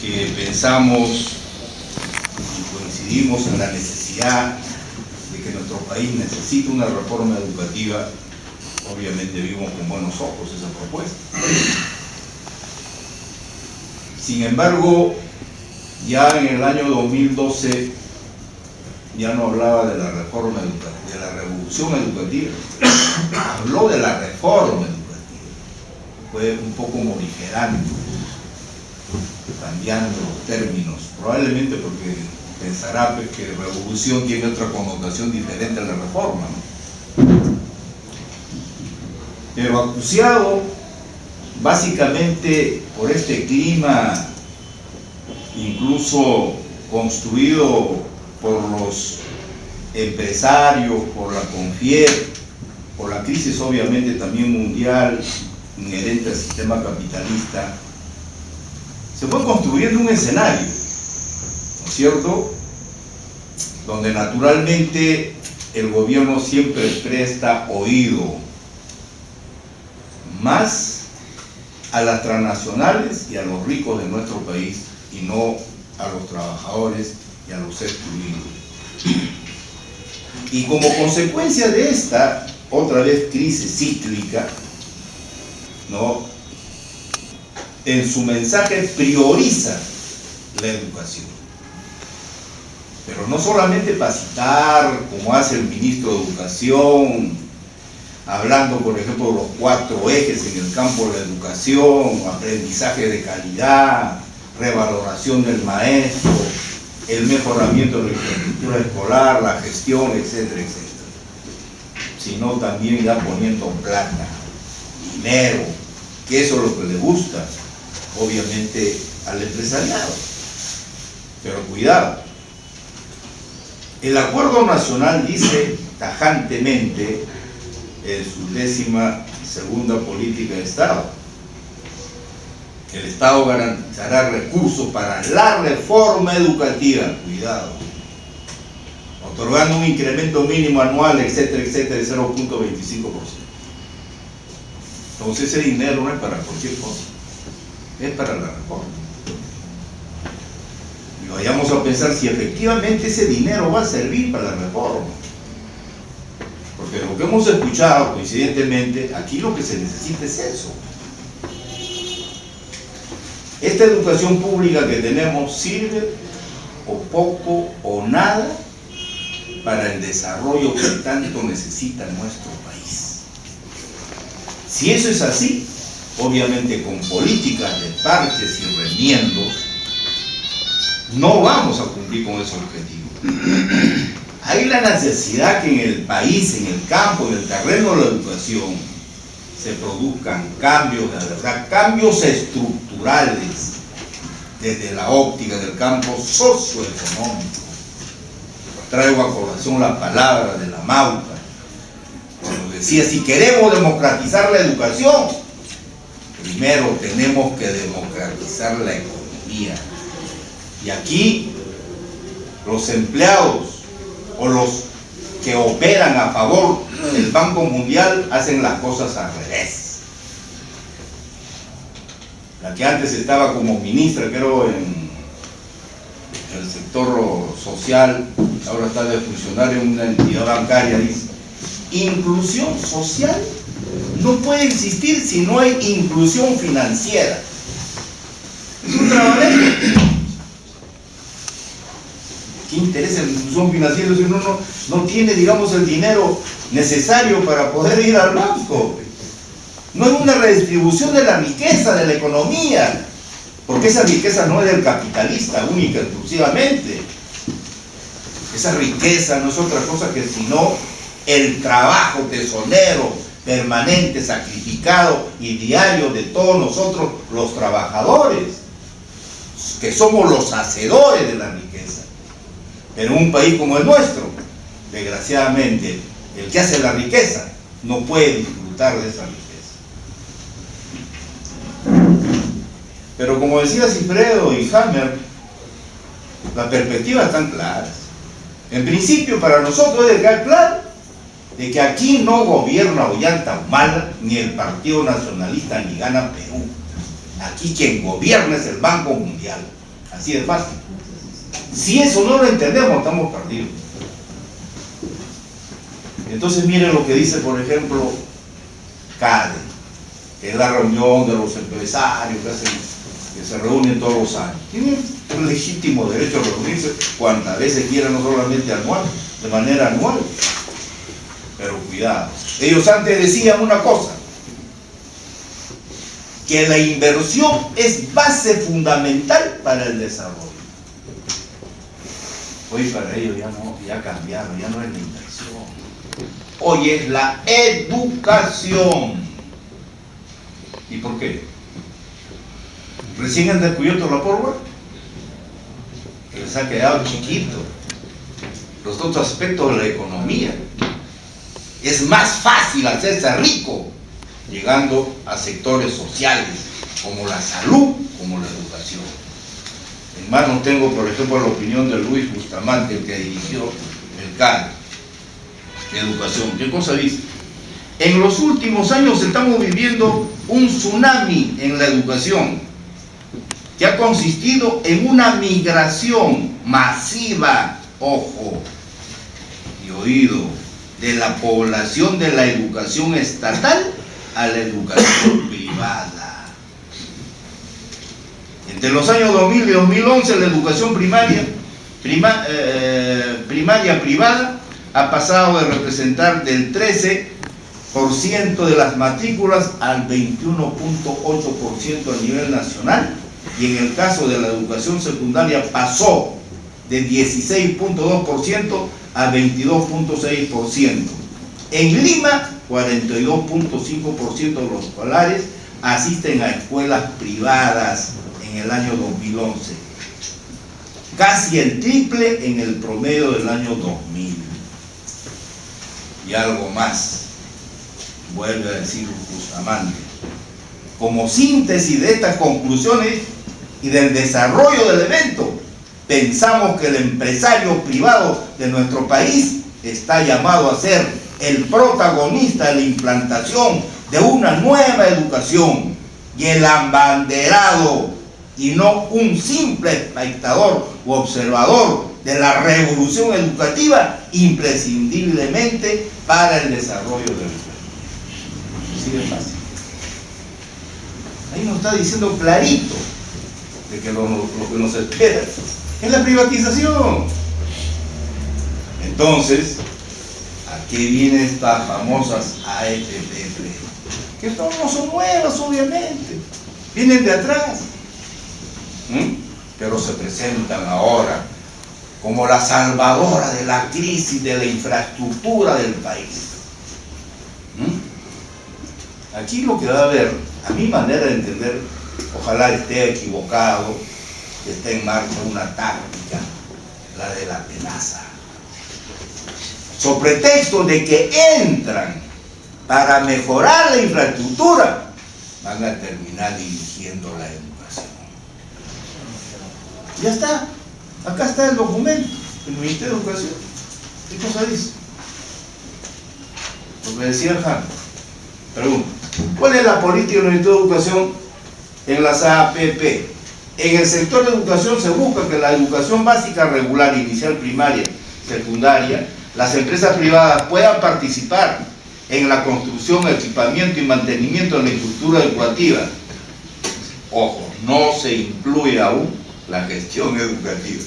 que pensamos y coincidimos en la necesidad de que nuestro país necesita una reforma educativa, obviamente vimos con buenos ojos esa propuesta. Sin embargo, ya en el año 2012 ya no hablaba de la reforma educativa, de la revolución educativa, habló de la reforma educativa. Fue un poco morigerante, cambiando los términos, probablemente porque pensará pues, que revolución tiene otra connotación diferente a la reforma, ¿no? Pero acuciado básicamente por este clima, incluso construido por los empresarios, por la CONFIEP, por la crisis obviamente también mundial inherente al sistema capitalista, se fue construyendo un escenario, ¿no es cierto?, donde naturalmente el gobierno siempre presta oído más a las transnacionales y a los ricos de nuestro país y no a los trabajadores y a los excluidos. Y como consecuencia de esta, otra vez crisis cíclica, ¿no?, en su mensaje prioriza la educación. Pero no solamente para citar, como hace el ministro de Educación, hablando, por ejemplo, de los 4 ejes en el campo de la educación: aprendizaje de calidad, revaloración del maestro, el mejoramiento de la infraestructura escolar, la gestión, etcétera, etcétera. Sino también ya poniendo plata, dinero, que eso es lo que le gusta, obviamente, al empresariado. Pero cuidado, el acuerdo nacional dice tajantemente en su 12ª política de Estado: el Estado garantizará recursos para la reforma educativa, cuidado, otorgando un incremento mínimo anual, etcétera, etcétera, de 0.25%. Entonces ese dinero no es para cualquier cosa, es para la reforma. Y vayamos a pensar si efectivamente ese dinero va a servir para la reforma. Porque lo que hemos escuchado, coincidentemente, aquí lo que se necesita es eso. Esta educación pública que tenemos sirve o poco o nada para el desarrollo que tanto necesita nuestro país. Si eso es así, obviamente con políticas de parches y remiendos, no vamos a cumplir con ese objetivo. Hay la necesidad que en el país, en el campo, en el terreno de la educación, se produzcan cambios, de verdad, cambios estructurales desde la óptica del campo socioeconómico. Traigo a colación la palabra de la Mauta, cuando decía: si queremos democratizar la educación, primero tenemos que democratizar la economía. Y aquí los empleados o los que operan a favor del Banco Mundial hacen las cosas al revés. La que antes estaba como ministra, creo, en el sector social, ahora está de funcionario en una entidad bancaria, dice: inclusión social no puede existir si no hay inclusión financiera. Es un trabajadero. ¿Qué interesa la inclusión financiera si uno no tiene, digamos, el dinero necesario para poder ir al banco? No es una redistribución de la riqueza, de la economía, porque esa riqueza no es del capitalista única, exclusivamente. Esa riqueza no es otra cosa que sino el trabajo tesonero, permanente, sacrificado y diario de todos nosotros los trabajadores, que somos los hacedores de la riqueza. Pero en un país como el nuestro, desgraciadamente, el que hace la riqueza no puede disfrutar de esa riqueza. Pero como decía Cifredo y Hammer, las perspectivas están claras. En principio, para nosotros debe quedar claro de que aquí no gobierna Ollanta Humala, ni el Partido Nacionalista, ni Gana Perú. Aquí quien gobierna es el Banco Mundial. Así de fácil. Si eso no lo entendemos, estamos perdidos. Entonces miren lo que dice, por ejemplo, CADE, que es la reunión de los empresarios que se reúnen todos los años. Tienen un legítimo derecho a reunirse cuantas veces quieran, no solamente anual, de manera anual. Pero cuidado, ellos antes decían una cosa, que la inversión es base fundamental para el desarrollo. Hoy para ellos ya cambiaron, ya no es la inversión. Hoy es la educación. ¿Y por qué? Recién han descubierto la pólvora, que les ha quedado chiquito los otros aspectos de la economía. Es más fácil hacerse rico llegando a sectores sociales como la salud, como la educación. En mano tengo, por ejemplo, la opinión de Luis Bustamante, el que dirigió el CADE, educación. ¿Qué cosa dice? En los últimos años estamos viviendo un tsunami en la educación que ha consistido en una migración masiva, ojo y oído, de la población de la educación estatal a la educación privada. Entre los años 2000 y 2011 la educación primaria privada ha pasado de representar del 13% de las matrículas al 21.8% a nivel nacional, y en el caso de la educación secundaria pasó de 16.2% a 22.6%. En Lima, 42.5% de los escolares asisten a escuelas privadas en el año 2011, casi el triple en el promedio del año 2000. Y algo más, vuelve a decir Bustamante, como síntesis de estas conclusiones y del desarrollo del evento, pensamos que el empresario privado de nuestro país está llamado a ser el protagonista de la implantación de una nueva educación y el abanderado, y no un simple espectador u observador de la revolución educativa imprescindiblemente para el desarrollo del país. Así de fácil. Ahí nos está diciendo clarito de que lo que nos espera es la privatización. Entonces, ¿a qué vienen estas famosas AFP? Que no son nuevas, obviamente, vienen de atrás, pero se presentan ahora como la salvadora de la crisis de la infraestructura del país. Aquí lo que va a haber, a mi manera de entender, ojalá esté equivocado, que esté en marcha una táctica, la de la tenaza, sobre pretexto de que entran para mejorar la infraestructura, van a terminar dirigiendo la educación. Ya está, acá está el documento del Ministerio de Educación. ¿Qué cosa dice? Lo que decía Jan. Pregunta, ¿cuál es la política del Ministerio de Educación en las APP? En el sector de educación se busca que la educación básica regular, inicial, primaria, secundaria, las empresas privadas puedan participar en la construcción, equipamiento y mantenimiento de la infraestructura educativa. Ojo, no se incluye aún la gestión educativa.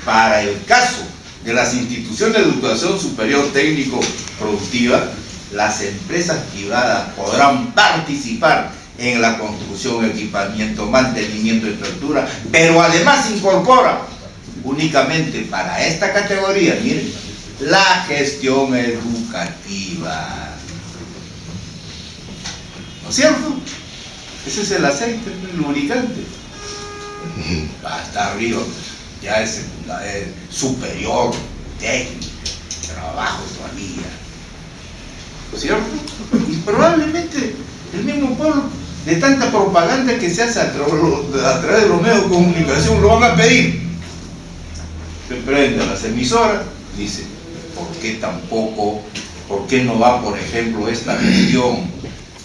Para el caso de las instituciones de educación superior técnico productiva, las empresas privadas podrán participar en la construcción, equipamiento, mantenimiento de infraestructura, pero además incorpora únicamente para esta categoría, miren, la gestión educativa. ¿No es cierto? Ese es el aceite, el lubricante. Hasta arriba, ya es superior, técnico, trabajo todavía. ¿No es cierto? Y probablemente el mismo pueblo, de tanta propaganda que se hace a través de los medios de comunicación, lo van a pedir. Se prende a las emisoras, dice, ¿por qué no va, por ejemplo, esta gestión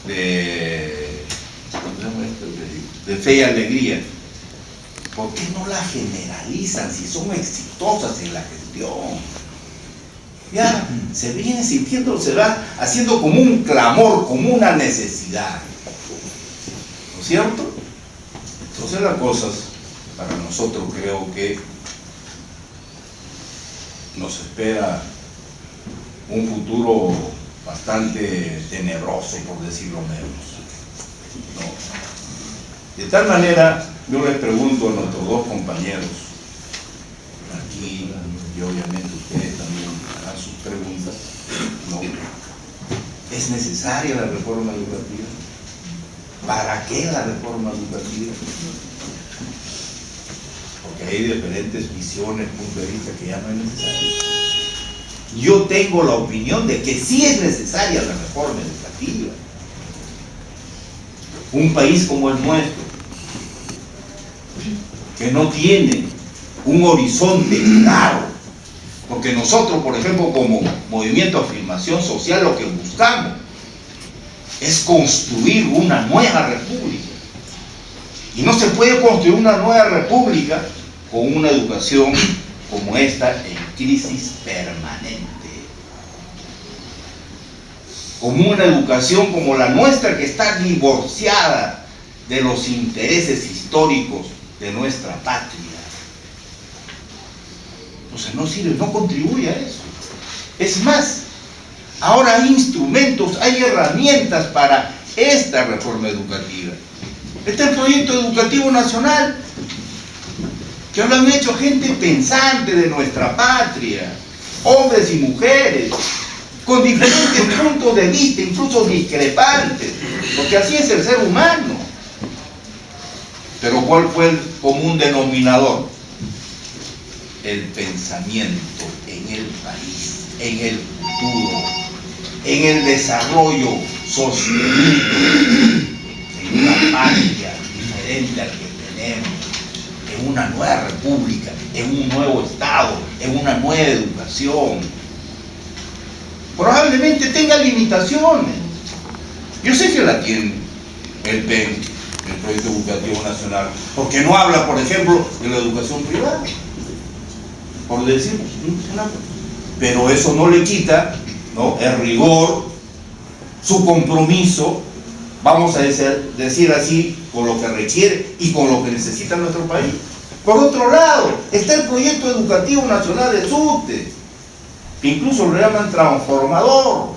de Fe y Alegría ¿por qué no la generalizan si son exitosas en la gestión? Ya se viene sintiendo, se va haciendo como un clamor, como una necesidad, ¿no es cierto? Entonces las cosas para nosotros creo que nos espera un futuro bastante tenebroso, por decirlo menos, ¿no? De tal manera, yo les pregunto a nuestros dos compañeros aquí, y obviamente ustedes también harán sus preguntas, ¿no? ¿Es necesaria la reforma educativa? ¿Para qué la reforma educativa? Porque hay diferentes visiones, puntos de vista que ya no es necesario. Yo tengo la opinión de que sí es necesaria la reforma educativa. Un país como el nuestro, que no tiene un horizonte claro, porque nosotros, por ejemplo, como Movimiento de Afirmación Social, lo que buscamos es construir una nueva república. Y no se puede construir una nueva república con una educación como esta en crisis permanente. Como una educación como la nuestra, que está divorciada de los intereses históricos de nuestra patria. Entonces no sirve, no contribuye a eso. Es más, ahora hay instrumentos, hay herramientas para esta reforma educativa. Está el Proyecto Educativo Nacional, que lo han hecho gente pensante de nuestra patria, hombres y mujeres, con diferentes puntos de vista, incluso discrepantes, porque así es el ser humano. Pero ¿cuál fue el común denominador? El pensamiento en el país, en el futuro, en el desarrollo sostenido, en una patria diferente al que tenemos, en una nueva república, en un nuevo Estado, en una nueva educación. Probablemente tenga limitaciones. Yo sé que la tiene el PEN, el Proyecto Educativo Nacional, porque no habla, por ejemplo, de la educación privada, por decir una cosa. Pero eso no le quita, ¿no?, el rigor, su compromiso, vamos a decir así, con lo que requiere y con lo que necesita nuestro país. Por otro lado, está el Proyecto Educativo Nacional de SUTE, que incluso lo llaman transformador,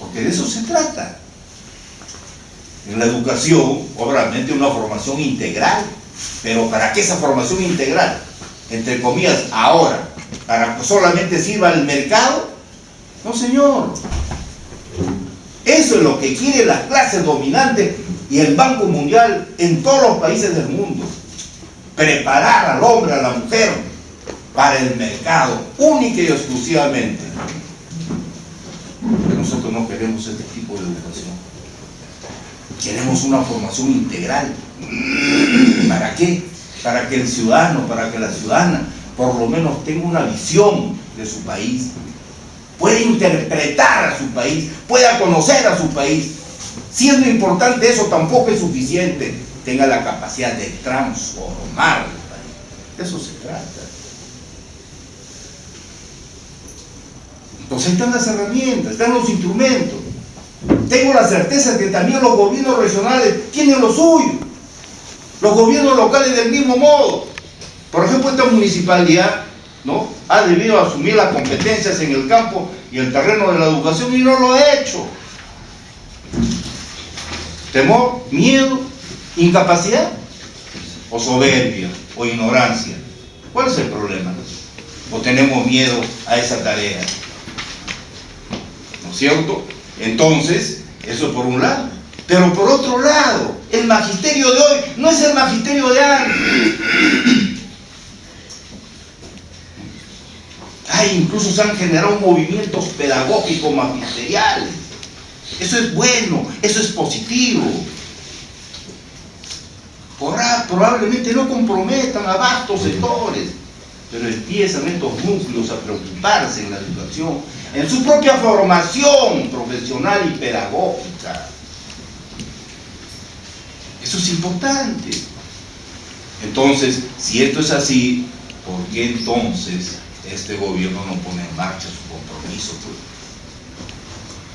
porque de eso se trata. En la educación, obviamente, una formación integral, pero ¿para qué esa formación integral? Entre comillas, ahora, ¿para que solamente sirva al mercado? No, señor. Eso es lo que quiere las clases dominantes y el Banco Mundial en todos los países del mundo. Preparar al hombre, a la mujer, para el mercado, única y exclusivamente. Pero nosotros no queremos este tipo de educación. Queremos una formación integral. ¿Para qué? Para que el ciudadano, para que la ciudadana, por lo menos tenga una visión de su país, pueda interpretar a su país, pueda conocer a su país. Siendo importante eso, tampoco es suficiente. Tenga la capacidad de transformar el país. De eso se trata. Entonces ahí están las herramientas, están los instrumentos. Tengo la certeza que también los gobiernos regionales tienen lo suyo. Los gobiernos locales del mismo modo. Por ejemplo, esta municipalidad, ¿no?, ha debido asumir las competencias en el campo y el terreno de la educación y no lo ha hecho. Temor, miedo, incapacidad o soberbia o ignorancia. ¿Cuál es el problema? ¿O tenemos miedo a esa tarea? ¿No es cierto? Entonces, eso por un lado. Pero por otro lado, el magisterio de hoy no es el magisterio de antes. Incluso se han generado movimientos pedagógicos magisteriales. Eso es bueno, eso es positivo. Probablemente no comprometan a vastos sectores, pero empiezan estos núcleos a preocuparse en la educación, en su propia formación profesional y pedagógica. Eso es importante. Entonces, si esto es así, ¿por qué entonces este gobierno no pone en marcha su compromiso? Pues,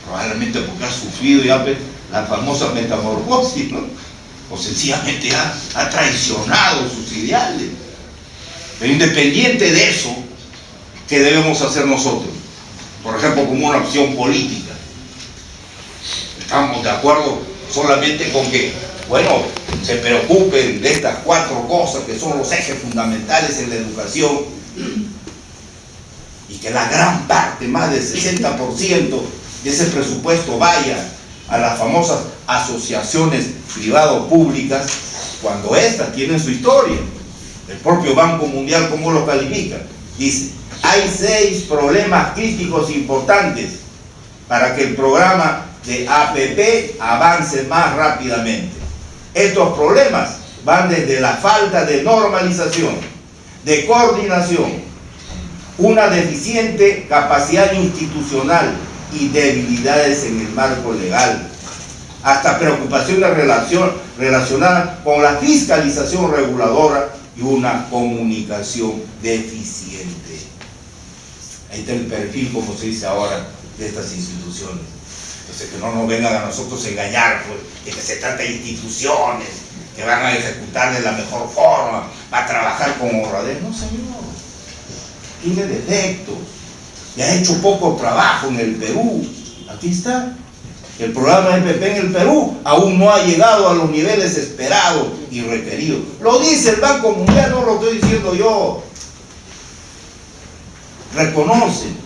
probablemente porque ha sufrido ya la famosa metamorfosis, ¿no? O sencillamente ha traicionado sus ideales. Pero independiente de eso, ¿qué debemos hacer nosotros? Por ejemplo, como una opción política. ¿Estamos de acuerdo solamente con que, bueno, se preocupen de estas 4 cosas que son los ejes fundamentales en la educación y que la gran parte, más del 60% de ese presupuesto vaya a las famosas asociaciones privado-públicas, cuando estas tienen su historia? El propio Banco Mundial, ¿cómo lo califica? Dice, hay 6 problemas críticos importantes para que el programa de APP avance más rápidamente. Estos problemas van desde la falta de normalización, de coordinación, una deficiente capacidad institucional y debilidades en el marco legal, hasta preocupaciones relacionadas con la fiscalización reguladora y una comunicación deficiente. Ahí está el perfil, como se dice ahora, de estas instituciones. Entonces, que no nos vengan a nosotros a engañar, pues, de que se trata de instituciones que van a ejecutar de la mejor forma, a trabajar con honradez. No, señor, tiene defectos y ha hecho poco trabajo en el Perú. Aquí está. El programa EPP en el Perú aún no ha llegado a los niveles esperados y requeridos. Lo dice el Banco Mundial, no lo estoy diciendo yo. Reconocen.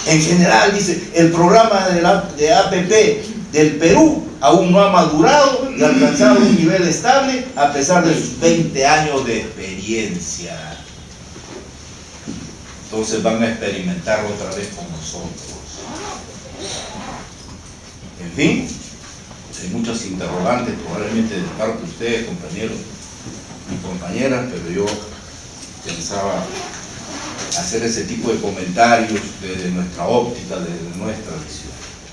En general, dice, el programa de APP del Perú aún no ha madurado y alcanzado un nivel estable a pesar de sus 20 años de experiencia. Entonces van a experimentarlo otra vez con nosotros. En fin, hay muchas interrogantes probablemente de parte de ustedes, compañeros y compañeras, pero yo pensaba hacer ese tipo de comentarios desde nuestra óptica, desde nuestra visión.